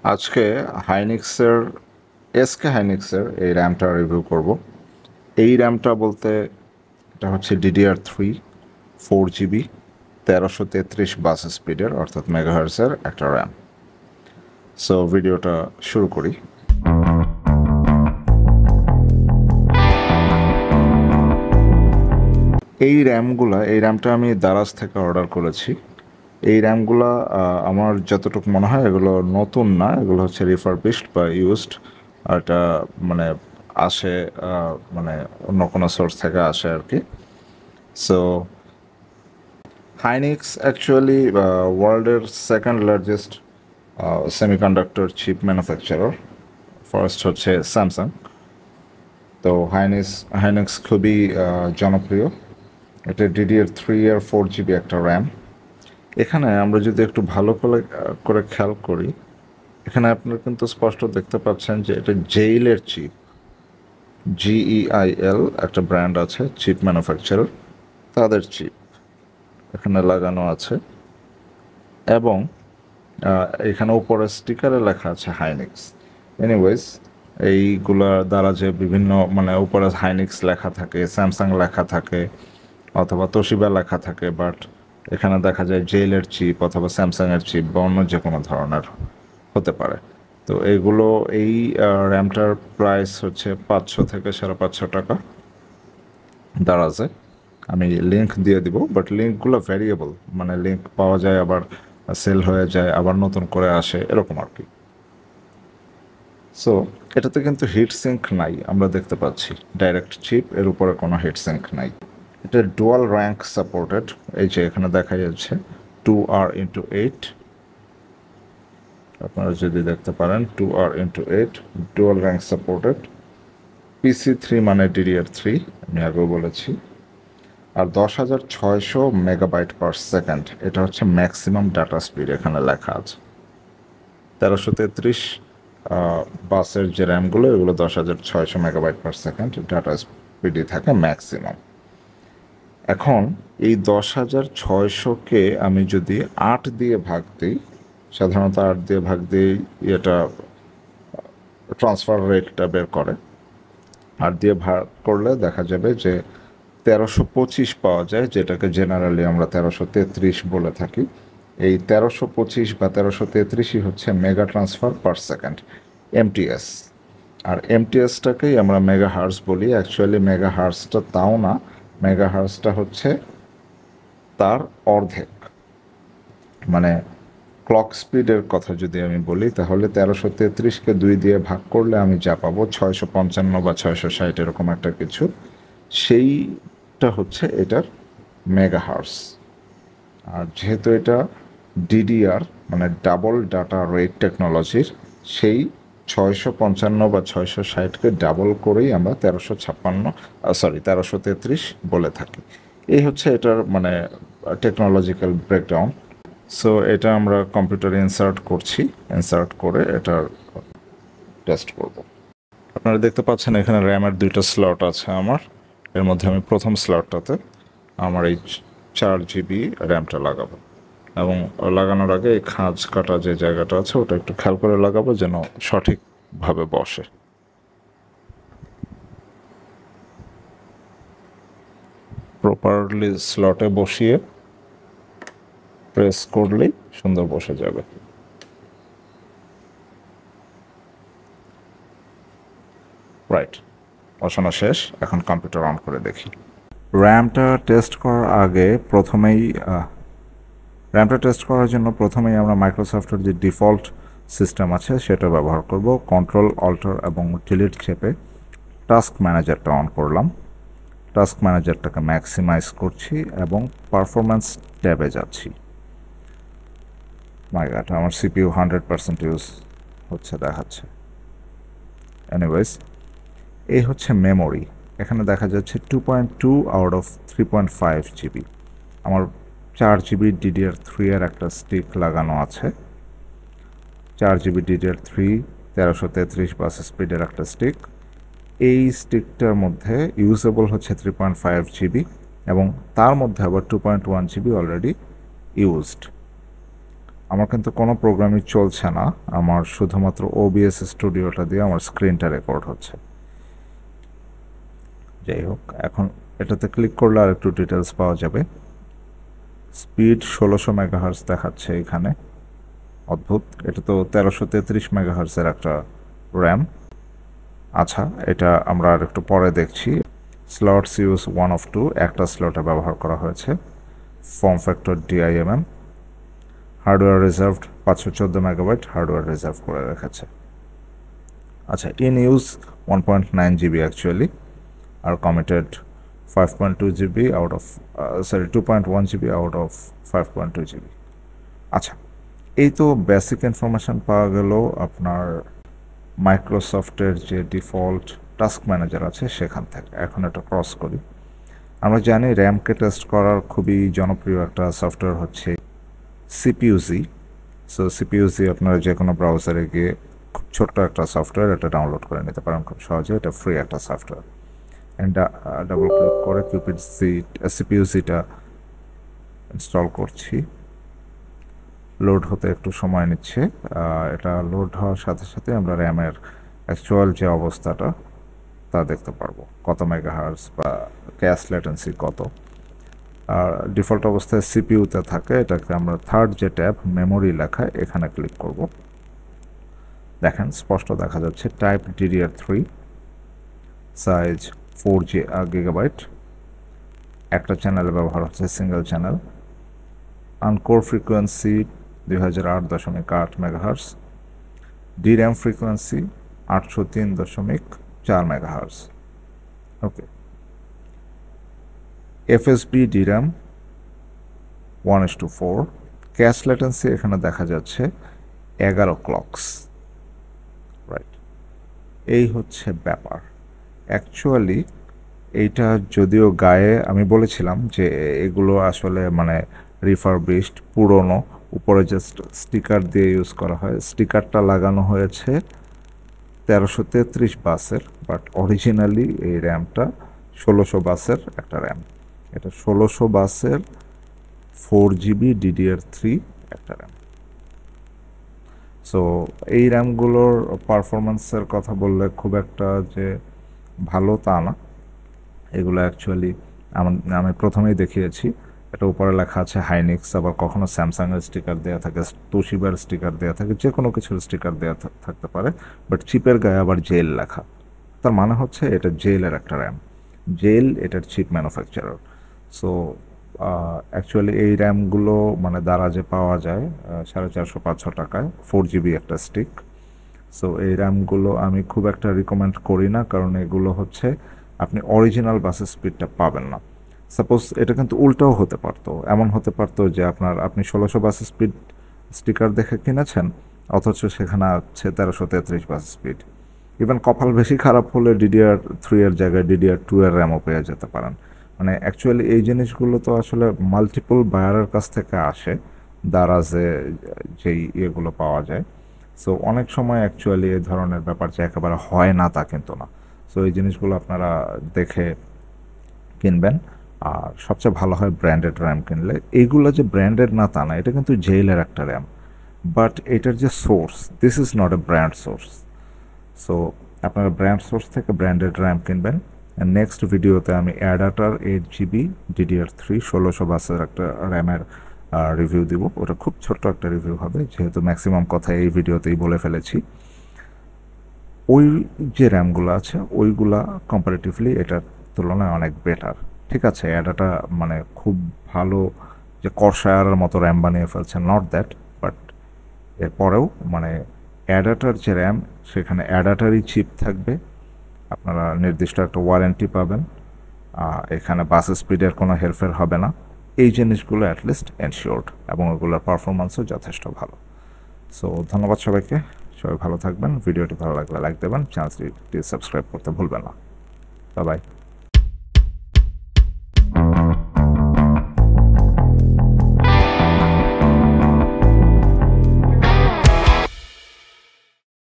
আজকে হাইনিক্সের এসকে হাইনিক্সের এই র্যামটা রিভিউ করব। এই র্যামটা বলতে এটা হচ্ছে DDR3 4 GB 1333 বাস স্পিডের অর্থাৎ মেগাহার্টজের একটা র্যাম। সো ভিডিওটা শুরু করি। এই র্যামটা আমি দারাজ থেকে অর্ডার করেছি। এই র্যামগুলা আমার যতটুকু মনে হয় এগুলো নতুন না, এগুলো হচ্ছে রিফারবিশড বা ইউজড। আর এটা মানে আসে মানে অন্য কোনো সোর্স থেকে আসে আর কি। সো হাইনিক্স অ্যাকচুয়ালি ওয়ার্ল্ডের second largest semiconductor chip manufacturer. First হচ্ছে স্যামসাং। তো হাইনিক্স খুবই জনপ্রিয়। এটা DDR3 আর 4 GB একটা র্যাম। এখানে আমরা যদি একটু ভালো করে খেয়াল করি, এখানে আপনারা কিন্তু স্পষ্ট দেখতে পাচ্ছেন যে এটা জেইলের চিপ, GEIL একটা ব্র্যান্ড আছে চিপ ম্যানুফ্যাকচারার, তাদের চিপ এখানে লাগানো আছে। এবং এখানে উপরে স্টিকারে লেখা আছে হাইনিক্স। এনিওয়েজ, এইগুলা দ্বারা যে বিভিন্ন মানে উপরে হাইনিক্স লেখা থাকে, স্যামসাং লেখা থাকে অথবা তোশিবা লেখা থাকে, বাট এখানে দেখা যায় জেইলের চিপ অথবা স্যামসাংয়ের চিপ বা অন্য যে কোনো ধরনের হতে পারে। তো এইগুলো এই র্যামটার প্রাইস হচ্ছে 500 থেকে 550 টাকা দারাজে। আমি লিঙ্ক দিয়ে দিব, বাট লিঙ্কগুলো ভ্যারিয়েবল, মানে লিঙ্ক পাওয়া যায় আবার সেল হয়ে যায়, আবার নতুন করে আসে, এরকম আর কি। সো এটাতে কিন্তু হিট সিঙ্ক নাই, আমরা দেখতে পাচ্ছি ডাইরেক্ট চিপ, এর উপরে কোনো হিট সিঙ্ক নাই। এটা ডুয়াল র্যাঙ্ক সাপোর্টেড, এই যে এখানে দেখা যাচ্ছে 2R/8, আপনারা যদি দেখতে পারেন 2R/8 dual rank supported. PC3 মানে DDR3, আমি আগেও বলেছি। আর 10,600 মেগাবাইট পার সেকেন্ড, এটা হচ্ছে ম্যাক্সিমাম ডাটা স্পিড, এখানে লেখা আছে। 1333 বাসের যে র্যামগুলো, এগুলো 10,600 মেগাবাইট পার সেকেন্ড ডাটা স্পিডই থাকে ম্যাক্সিমাম। এখন এই 10,600কে আমি যদি 8 দিয়ে ভাগ দিই, সাধারণত 8 দিয়ে ভাগ দিই এটা ট্রান্সফার রেটটা বের করে। 8 দিয়ে ভাগ করলে দেখা যাবে যে 1325 পাওয়া যায়, যেটাকে জেনারেলি আমরা 1333 বলে থাকি। এই 1325 বা 1333ই হচ্ছে mega transfer per second, MTS। আর MTSটাকেই আমরা মেগা হার্স বলি। অ্যাকচুয়ালি মেগা হার্সটা তাও না, মেগা হার্সটা হচ্ছে তার অর্ধেক। মানে ক্লক স্পিডের কথা যদি আমি বলি, তাহলে 1333কে 2 দিয়ে ভাগ করলে আমি যা পাবো 655 বা 660 এরকম একটা কিছু, সেইটা হচ্ছে এটার মেগাহার্স। আর যেহেতু এটা DDR মানে ডাবল ডাটা রেট টেকনোলজির, সেই 655 বা 660কে ডাবল করেই আমরা 1333 বলে থাকি। এই হচ্ছে এটার মানে টেকনোলজিক্যাল ব্রেকডাউন। সো এটা আমরা কম্পিউটারে ইনসার্ট করে এটার টেস্ট করব। আপনারা দেখতে পাচ্ছেন এখানে র্যামের 2টা স্লট আছে আমার। এর মধ্যে আমি প্রথম স্লটটাতে আমার এই 4 GB র্যামটা লাগাবো, এবং লাগানোর আগে এই খাঁজ কাটা যে জায়গাটা আছে ওটা একটু খেয়াল করে লাগাবো যেন সঠিকভাবে বসে। প্রপারলি স্লটে বসিয়ে প্রেস করলেই সুন্দর বসে যাবে। রাইট, বসানো শেষ। এখন কম্পিউটার অন করে দেখি। র্যামটা টেস্ট করার জন্য প্রথমেই আমরা মাইক্রোসফটের যে ডিফল্ট সিস্টেম আছে সেটা ব্যবহার করব। কন্ট্রোল অল্টার এবং ডিলিট চেপে টাস্ক ম্যানেজারটা অন করলাম। টাস্ক ম্যানেজারটাকে ম্যাক্সিমাইজ করছি এবং পারফরম্যান্স ট্যাবে যাচ্ছি। মাই গড, আমার CPU 100% ইউজ হচ্ছে দেখাচ্ছে। এনিওয়েজ, এই হচ্ছে মেমোরি। এখানে দেখা যাচ্ছে 2.2 আউট অফ 3.5 GB। আমার 4 GB DDR3 এর একটা স্টিক লাগানো আছে। 4 GB DDR3 1333 বাস স্পিডের একটা স্টিক। এই স্টিকটার মধ্যে ইউজেবল হচ্ছে 3.5 GB, এবং তার মধ্যে আবার 2.1 GB অলরেডি ইউজড। আমার কিন্তু কোনো প্রোগ্রামই চলছে না, আমার শুধুমাত্র ওবিএস স্টুডিওটা দিয়ে আমার স্ক্রিনটা রেকর্ড হচ্ছে। যাই হোক, এখন এটাতে ক্লিক করলে আর একটু ডিটেলস পাওয়া যাবে। স্পিড 1600 মেগাহার্টজ দেখাচ্ছে এখানে, অদ্ভুত। এটা তো 1333 মেগাহার্টজের একটা র্যাম। আচ্ছা, এটা আমরা আর একটু পরে দেখছি। স্লটস ইউজ 1 of 2, একটা স্লটে ব্যবহার করা হয়েছে। Form factor DIMM। Hardware reserved 514 megabyte hardware reserve করে রেখেছে। আচ্ছা, in use 1.9 GB actually, R committed 5.2 GB out of 2.1 GB out of 5.2 GB। আচ্ছা, এই তো বেসিক ইনফরমেশন পাওয়া গেল আপনার মাইক্রোসফটের যে ডিফল্ট টাস্ক ম্যানেজার আছে সেখান থেকে। এখন এটা ক্রস করি। আমরা জানি র্যামকে টেস্ট করার খুবই জনপ্রিয় একটা সফটওয়্যার হচ্ছে সিপিইউজি। সো সিপিইউজি আপনারা যে কোনো ব্রাউজারে গিয়ে খুব ছোট্ট একটা সফটওয়্যার, এটা ডাউনলোড করে নিতে পারেন খুব সহজে। এটা ফ্রি একটা সফটওয়্যার। ডাবল ক্লিক করে সিপিইউজিটা ইনস্টল করছি। লোড হতে একটু সময় নিচ্ছে। এটা লোড হওয়ার সাথে সাথে আমরা র্যামের অ্যাকচুয়াল যে অবস্থাটা তা দেখতে পারবো, কত মেগাহার্টজ বা ক্যাশ ল্যাটেন্সি কত। আর ডিফল্ট অবস্থায় সিপিইউতে থাকে। এটাকে আমরা থার্ড যে ট্যাব মেমোরি লেখা, এখানে ক্লিক করব। দেখেন স্পষ্ট দেখা যাচ্ছে টাইপ DDR3, সাইজ 4 GB, একটা চ্যানেলে ব্যবহার হচ্ছে single channel. Uncore frequency 2008.8 megahertz. DRAM frequency 803.4 megahertz. Okay, FSB DRAM 1:4। Cache latency এখানে দেখা যাচ্ছে 11 ক্লকস। রাইট, এই হচ্ছে ব্যাপার। অ্যাকচুয়ালি এইটা যদিও গায়ে আমি বলেছিলাম যে এগুলো আসলে মানে রিফারবিশড, পুরনো, উপরে যে স্টিকার দিয়ে ইউজ করা হয়, স্টিকারটা লাগানো হয়েছে 1333 বাসের, বাট অরিজিনালি এই র্যামটা 1600 বাসের একটা র্যাম। এটা 1600 বাসের 4GB DDR3 একটা র্যাম। সো এই র্যামগুলোর পারফরমেন্সের কথা বললে খুব একটা যে ভালো তা না। এগুলো অ্যাকচুয়ালি আমি প্রথমেই দেখিয়েছি, এটা উপরে লেখা আছে হাইনিক্স, আবার কখনো স্যামসাংয়ের স্টিকার দেওয়া থাকে, তোশিবার স্টিকার দেওয়া থাকে, যে কোনো কিছুর স্টিকার দেওয়া থাকতে পারে, বাট চিপের গায়ে আবার জেল লেখা। তার মানে হচ্ছে এটা জেলের একটা র্যাম। জেল এটার চিপ ম্যানুফ্যাকচারার। সো অ্যাকচুয়ালি এই র্যামগুলো মানে দারাজে পাওয়া যায় 450-500 টাকায়, 4GB একটা স্টিক। সো এই র্যামগুলো আমি খুব একটা রিকমেন্ড করি না, কারণ এগুলো হচ্ছে আপনি অরিজিনাল বাসের স্পিডটা পাবেন না। সাপোজ এটা কিন্তু উল্টাও হতে পারতো, এমন হতে পারতো যে আপনি 1600 বাসের স্পিড স্টিকার দেখে কিনেছেন, অথচ সেখানে আছে 1333 বাস স্পিড। ইভেন কপাল বেশি খারাপ হলে DDR3 এর জায়গায় DDR2 এর র্যামও পেয়ে যেতে পারেন। মানে অ্যাকচুয়ালি এই জিনিসগুলো তো আসলে মাল্টিপল বায়ারের কাছ থেকে আসে, দারাজে যেই ইয়েগুলো পাওয়া যায়। সো অনেক সময় অ্যাকচুয়ালি এই ধরনের ব্যাপার যে একেবারে হয় না তা কিন্তু না। সো এই জিনিসগুলো আপনারা দেখে কিনবেন। আর সবচেয়ে ভালো হয় ব্র্যান্ডেড র্যাম কিনলে। এইগুলো যে ব্র্যান্ডেড না তা না, এটা কিন্তু জেইলের একটা র্যাম, বাট এটার যে source, this is not a brand source. So আপনারা ব্র্যান্ড সোর্স থেকে ব্র্যান্ডেড র্যাম কিনবেন। নেক্সট ভিডিওতে আমি অ্যাডাটার 8GB DDR3 1600 বাসের একটা র্যামের রিভিউ দিব। ওটা খুব ছোট্ট একটা রিভিউ হবে, যেহেতু ম্যাক্সিমাম কথা এই ভিডিওতেই বলে ফেলেছি। ওই যে র্যামগুলো আছে ওইগুলা কম্পারেটিভলি এটার তুলনায় অনেক বেটার। ঠিক আছে, অ্যাডাটা মানে খুব ভালো যে কর্সায়ারের মতো র্যাম বানিয়ে ফেলছে, নট দ্যাট, বাট এরপরেও মানে অ্যাডাটার যে র্যাম, সেখানে অ্যাডাটারই চিপ থাকবে, আপনারা নির্দিষ্ট একটা ওয়ারেন্টি পাবেন, এখানে বাস স্পিডের কোনো হেরফের হবে না। এই জিনিসগুলো অ্যাটলিস্ট এনশিওর্ড, এবং ওগুলোর পারফরমেন্সও যথেষ্ট ভালো। সো ধন্যবাদ সবাইকে, সবাই ভালো থাকবেন। ভিডিওটি ভালো লাগলে লাইক দেবেন, চ্যানেলটি সাবস্ক্রাইব করতে ভুলবেন না। Bye bye.